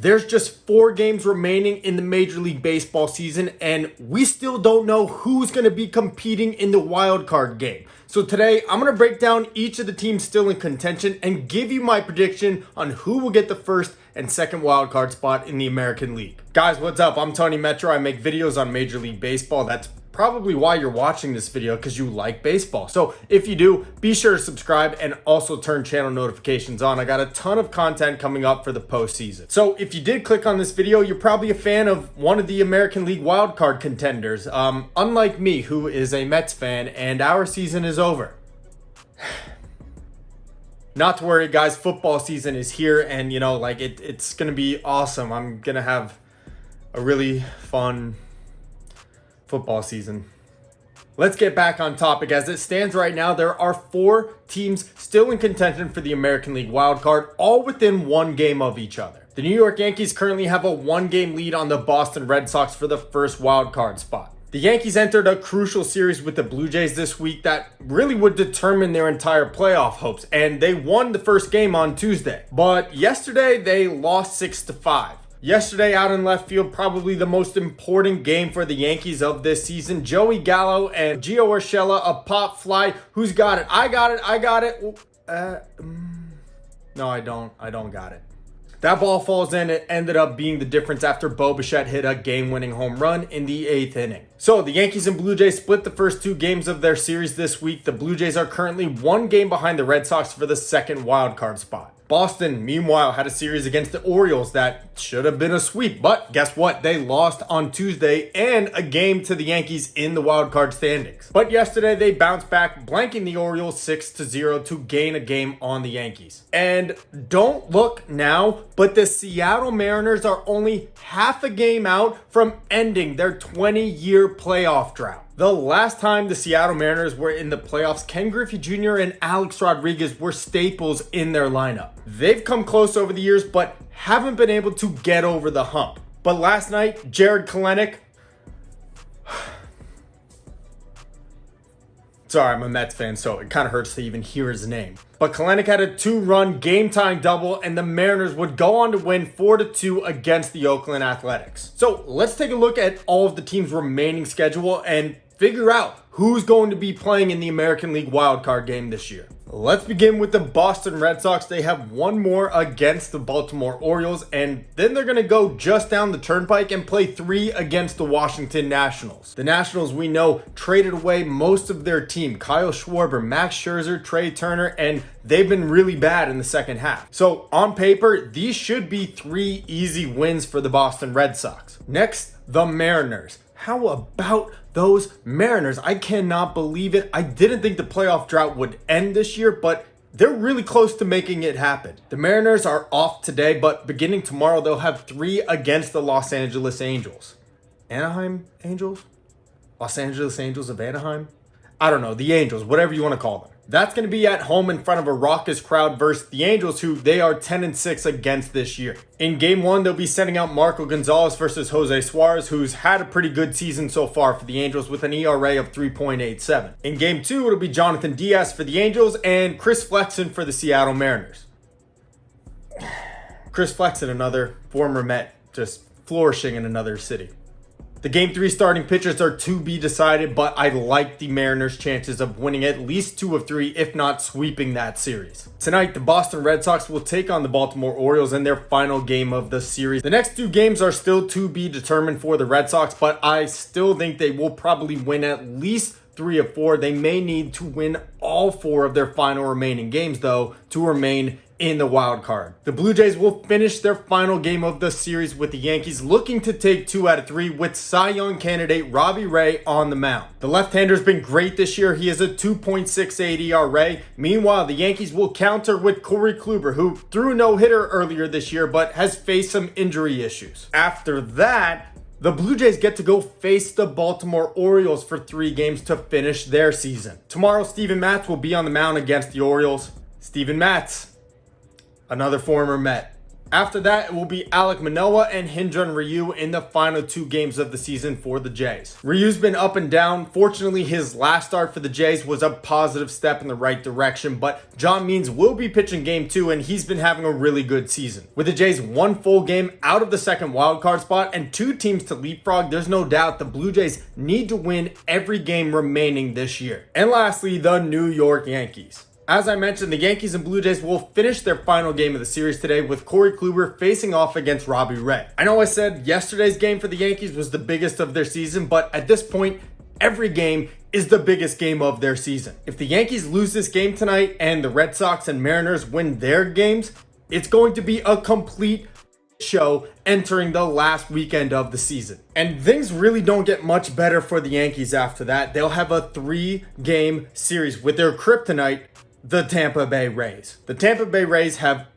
There's just 4 games remaining in the Major League Baseball season, and we still don't know who's going to be competing in the wild card game. So today, I'm going to break down each of the teams still in contention and give you my prediction on who will get the first and second wild card spot in the American League. Guys, what's up? I'm Tony Metro. I make videos on Major League Baseball. That's probably why you're watching this video, because you like baseball. So if you do, be sure to subscribe and also turn channel notifications on. I got a ton of content coming up for the postseason. So if you did click on this video, you're probably a fan of one of the American League wildcard contenders. Unlike me, who is a Mets fan, and our season is over. Not to worry, guys, football season is here, and it's gonna be awesome. I'm gonna have a really fun football season. Let's get back on topic. As it stands right now, there are 4 teams still in contention for the American League wildcard, all within 1 game of each other. The New York Yankees currently have a 1-game lead on the Boston Red Sox for the first wildcard spot. The Yankees entered a crucial series with the Blue Jays this week that really would determine their entire playoff hopes, and they won the first game on Tuesday. But yesterday, they lost 6-5. Yesterday, out in left field, probably the most important game for the Yankees of this season. Joey Gallo and Gio Urshela, a pop fly. Who's got it? I got it. No, I don't. I don't got it. That ball falls in. It ended up being the difference after Bo Bichette hit a game-winning home run in the 8th inning. So the Yankees and Blue Jays split the first 2 games of their series this week. The Blue Jays are currently 1 game behind the Red Sox for the second wildcard spot. Boston, meanwhile, had a series against the Orioles that should have been a sweep, but guess what? They lost on Tuesday and a game to the Yankees in the wildcard standings. But yesterday, they bounced back, blanking the Orioles 6-0 to gain a game on the Yankees. And don't look now, but the Seattle Mariners are only half a game out from ending their 20-year playoff drought. The last time the Seattle Mariners were in the playoffs, Ken Griffey Jr. and Alex Rodriguez were staples in their lineup. They've come close over the years, but haven't been able to get over the hump. But last night, Jared Kelenic... Sorry, I'm a Mets fan, so it kind of hurts to even hear his name. But Kelenic had a 2-run game-tying double, and the Mariners would go on to win 4-2 against the Oakland Athletics. So let's take a look at all of the team's remaining schedule and figure out who's going to be playing in the American League wildcard game this year. Let's begin with the Boston Red Sox. They have 1 more against the Baltimore Orioles, and then they're going to go just down the turnpike and play 3 against the Washington Nationals. The Nationals, we know, traded away most of their team. Kyle Schwarber, Max Scherzer, Trey Turner, and they've been really bad in the second half. So on paper, these should be 3 easy wins for the Boston Red Sox. Next, the Mariners. How about those Mariners? I cannot believe it. I didn't think the playoff drought would end this year, but they're really close to making it happen. The Mariners are off today, but beginning tomorrow, they'll have 3 against the Los Angeles Angels. Anaheim Angels? Los Angeles Angels of Anaheim? I don't know, the Angels, whatever you want to call them. That's going to be at home in front of a raucous crowd versus the Angels, who they are 10-6 against this year. In Game 1, they'll be sending out Marco Gonzalez versus Jose Suarez, who's had a pretty good season so far for the Angels with an ERA of 3.87. In Game 2, it'll be Jonathan Diaz for the Angels and Chris Flexen for the Seattle Mariners. Chris Flexen, another former Met, just flourishing in another city. The Game 3 starting pitchers are to be decided, but I like the Mariners' chances of winning at least 2 of 3, if not sweeping that series. Tonight, the Boston Red Sox will take on the Baltimore Orioles in their final game of the series. The next 2 games are still to be determined for the Red Sox, but I still think they will probably win at least 3 of 4. They may need to win all 4 of their final remaining games, though, to remain in the wild card. The Blue Jays will finish their final game of the series with the Yankees looking to take 2 out of 3 with Cy Young candidate Robbie Ray on the mound. The left-hander's been great this year. He has a 2.68 ERA. Meanwhile, the Yankees will counter with Corey Kluber, who threw a no-hitter earlier this year but has faced some injury issues. After that, the Blue Jays get to go face the Baltimore Orioles for 3 games to finish their season. Tomorrow, Steven Matz will be on the mound against the Orioles. Steven Matz, another former Met. After that, it will be Alek Manoah and Hyun-Jin Ryu in the final 2 games of the season for the Jays. Ryu's been up and down. Fortunately, his last start for the Jays was a positive step in the right direction, but John Means will be pitching game 2, and he's been having a really good season. With the Jays 1 full game out of the second wildcard spot and 2 teams to leapfrog, there's no doubt the Blue Jays need to win every game remaining this year. And lastly, the New York Yankees. As I mentioned, the Yankees and Blue Jays will finish their final game of the series today with Corey Kluber facing off against Robbie Ray. I know I said yesterday's game for the Yankees was the biggest of their season, but at this point, every game is the biggest game of their season. If the Yankees lose this game tonight and the Red Sox and Mariners win their games, it's going to be a complete show entering the last weekend of the season. And things really don't get much better for the Yankees after that. They'll have a 3-game series with their kryptonite, the Tampa Bay Rays. The Tampa Bay Rays have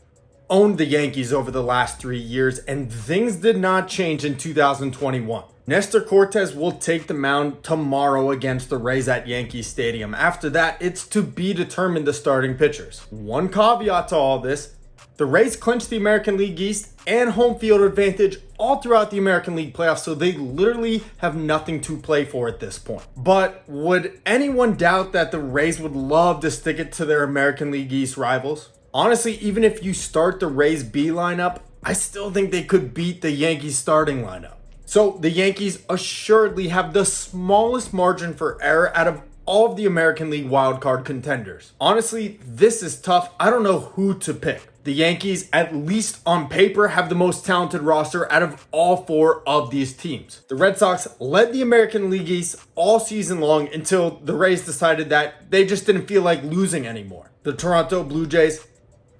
owned the Yankees over the last 3 years, and things did not change in 2021. Nestor Cortes will take the mound tomorrow against the Rays at Yankee Stadium. After that, it's to be determined the starting pitchers. One caveat to all this: the Rays clinched the American League East and home field advantage all throughout the American League playoffs, so they literally have nothing to play for at this point. But would anyone doubt that the Rays would love to stick it to their American League East rivals? Honestly, even if you start the Rays B lineup, I still think they could beat the Yankees starting lineup. So the Yankees assuredly have the smallest margin for error out of all of the American League wildcard contenders. Honestly, this is tough. I don't know who to pick. The Yankees, at least on paper, have the most talented roster out of all 4 of these teams. The Red Sox led the American League East all season long until the Rays decided that they just didn't feel like losing anymore. The Toronto Blue Jays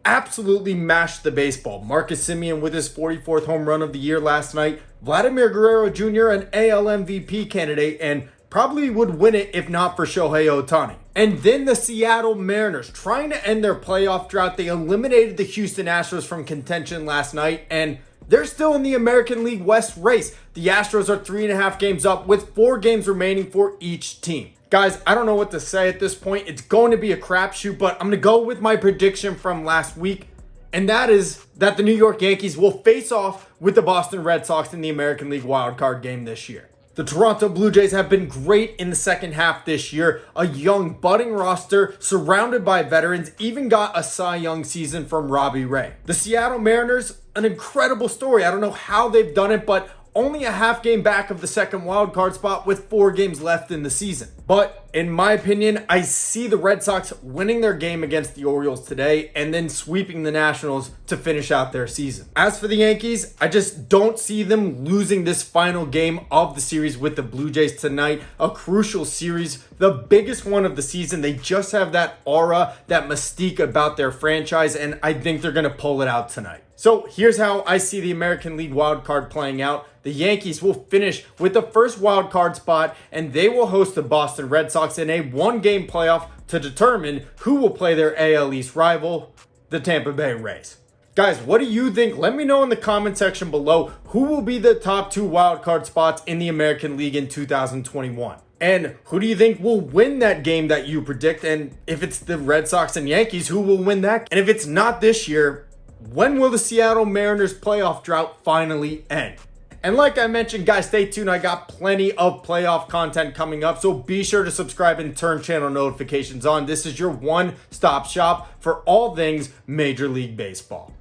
absolutely mashed the baseball. Marcus Semien with his 44th home run of the year last night. Vladimir Guerrero Jr., an AL MVP candidate, and probably would win it if not for Shohei Ohtani. And then the Seattle Mariners, trying to end their playoff drought, they eliminated the Houston Astros from contention last night, and they're still in the American League West race. The Astros are 3.5 games up with 4 games remaining for each team. Guys, I don't know what to say at this point. It's going to be a crapshoot, but I'm going to go with my prediction from last week, and that is that the New York Yankees will face off with the Boston Red Sox in the American League wildcard game this year. The Toronto Blue Jays have been great in the second half this year. A young, budding roster surrounded by veterans, even got a Cy Young season from Robbie Ray. The Seattle Mariners, an incredible story. I don't know how they've done it, but only a half game back of the second wildcard spot with 4 games left in the season. But in my opinion, I see the Red Sox winning their game against the Orioles today and then sweeping the Nationals to finish out their season. As for the Yankees, I just don't see them losing this final game of the series with the Blue Jays tonight. A crucial series, the biggest one of the season. They just have that aura, that mystique about their franchise, and I think they're going to pull it out tonight. So here's how I see the American League wildcard playing out. The Yankees will finish with the first wildcard spot, and they will host the Boston Red Sox in a 1-game playoff to determine who will play their AL East rival, the Tampa Bay Rays. Guys, what do you think? Let me know in the comment section below who will be the top 2 wildcard spots in the American League in 2021. And who do you think will win that game that you predict? And if it's the Red Sox and Yankees, who will win that? And if it's not this year, when will the Seattle Mariners playoff drought finally end? And like I mentioned, guys, stay tuned. I got plenty of playoff content coming up, so be sure to subscribe and turn channel notifications on. This is your one-stop shop for all things Major League Baseball.